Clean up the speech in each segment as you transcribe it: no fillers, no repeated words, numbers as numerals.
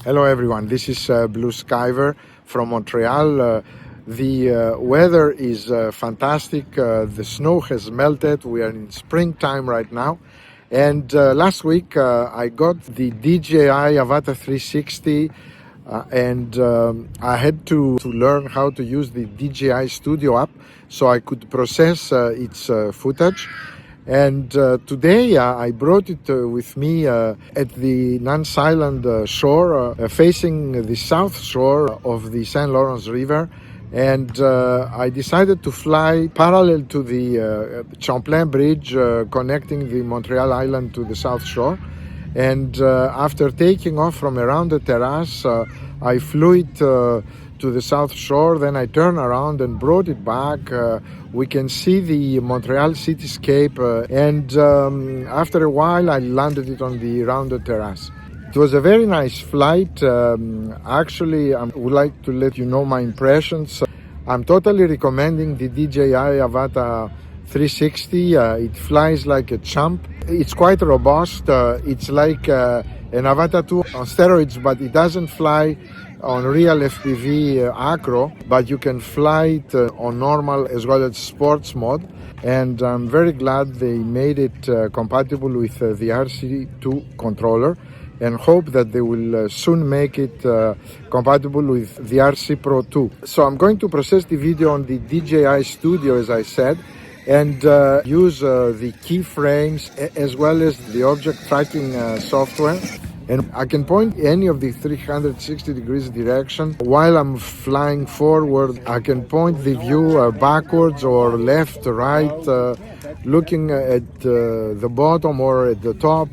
Hello everyone, this is Blue Skyver from Montreal. The weather is fantastic. The snow has melted. We are in springtime right now. And last week I got the DJI Avata 360 and I had to learn how to use the DJI Studio app so I could process its footage. And today I brought it with me at the Nance Island shore, facing the south shore of the St. Lawrence River. And I decided to fly parallel to the Champlain bridge connecting the Montreal island to the south shore. And after taking off from around the terrace, I flew it to the south shore. Then I turned around and brought it back. We can see the Montreal cityscape, and after a while I landed it on the rounded terrace. It was a very nice flight. Actually, I would like to let you know my impressions. I'm totally recommending the DJI Avata 360. It flies like a champ. It's quite robust. It's like an Avata 2 on steroids, but it doesn't fly on real FPV acro, but you can fly it on normal as well as sports mode. And I'm very glad they made it compatible with the RC2 controller, and hope that they will soon make it compatible with the RC Pro 2. So I'm going to process the video on the DJI Studio, as I said, and use the keyframes as well as the object tracking software. And I can point any of the 360 degrees direction. While I'm flying forward, I can point the view backwards or left, right, looking at the bottom or at the top.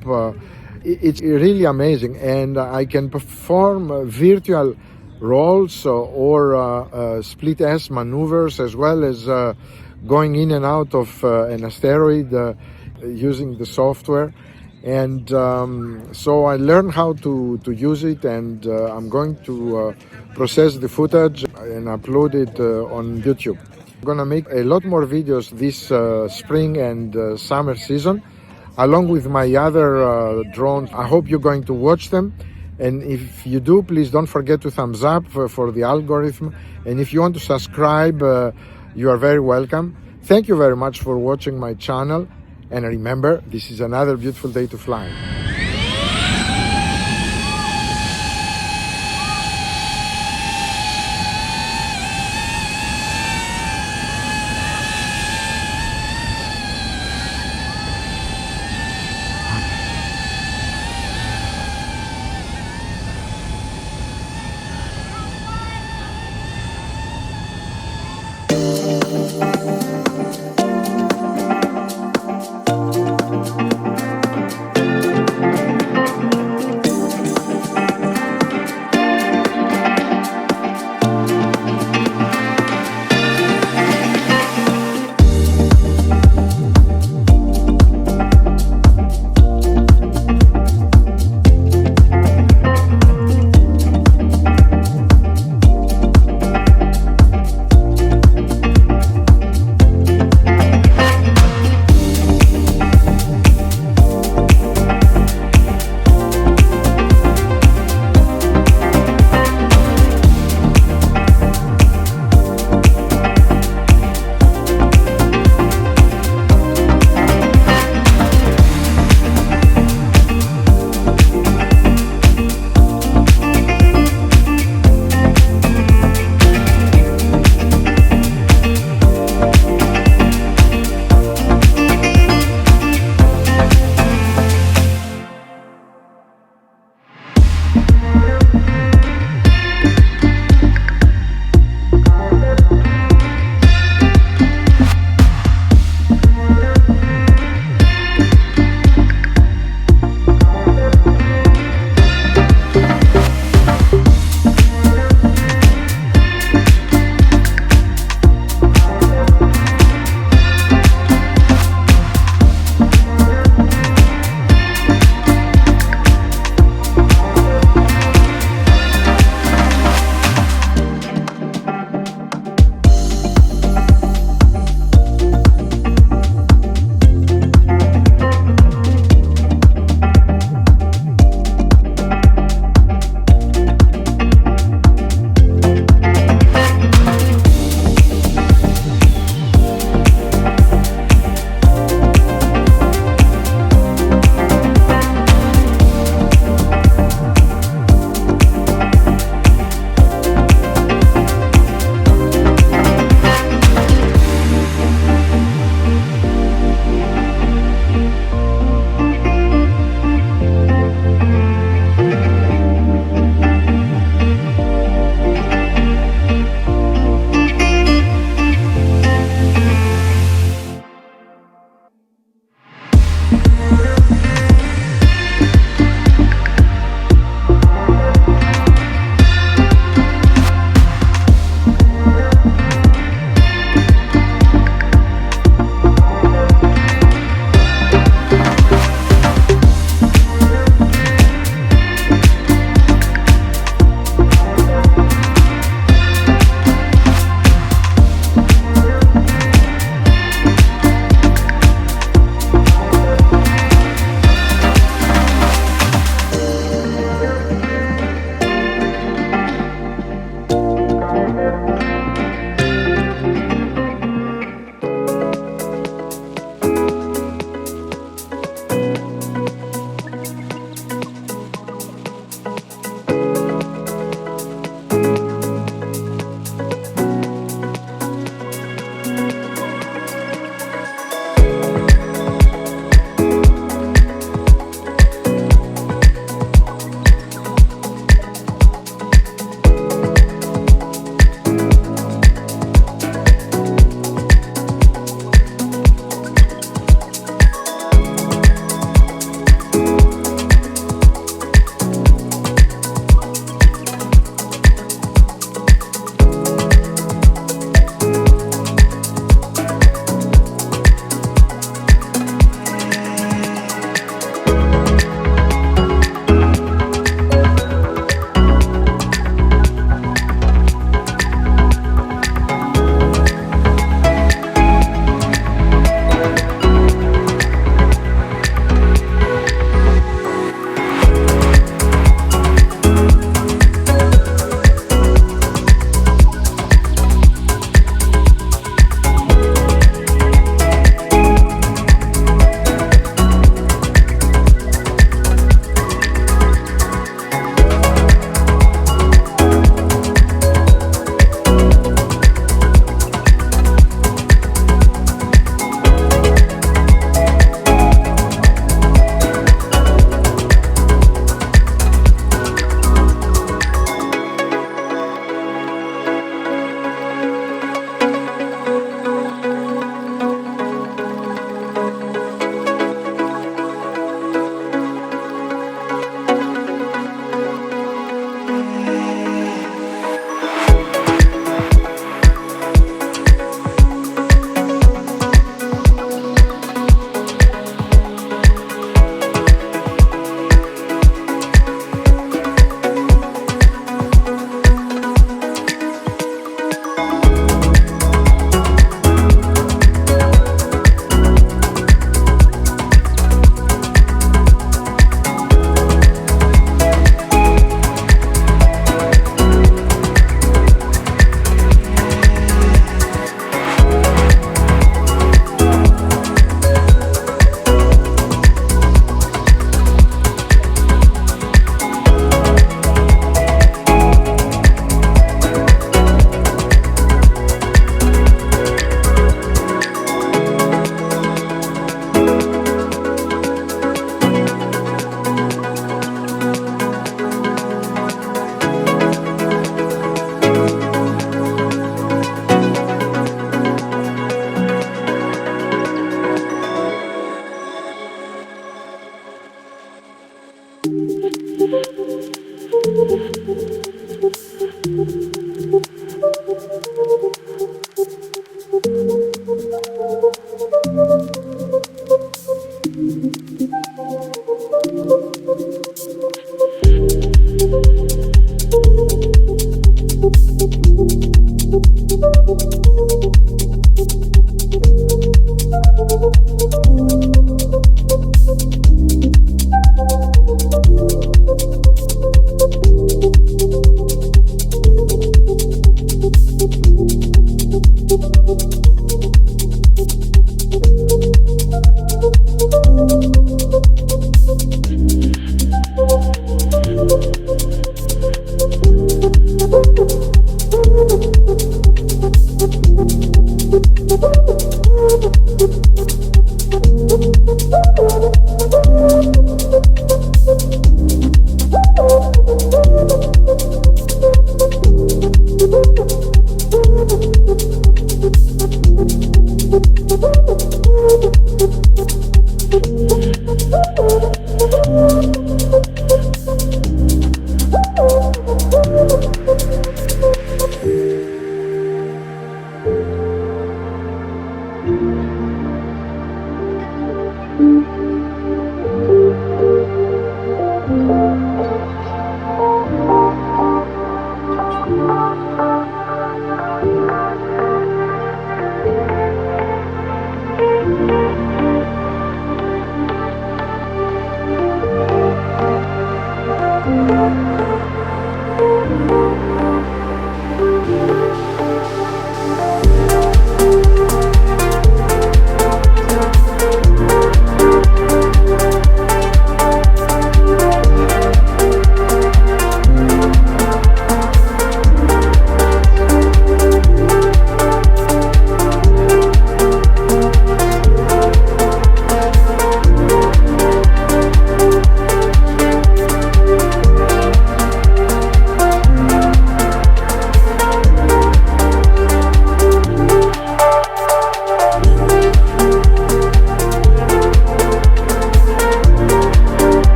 It's really amazing, and I can perform virtual rolls or split S maneuvers, as well as going in and out of an asteroid using the software. And so I learned how to use it, and I'm going to process the footage and upload it on YouTube. I'm gonna make a lot more videos this spring and summer season, along with my other drones. I hope you're going to watch them, and if you do, please don't forget to thumbs up for the algorithm, and if you want to subscribe, you are very welcome. Thank you very much for watching my channel, and remember, this is another beautiful day to fly.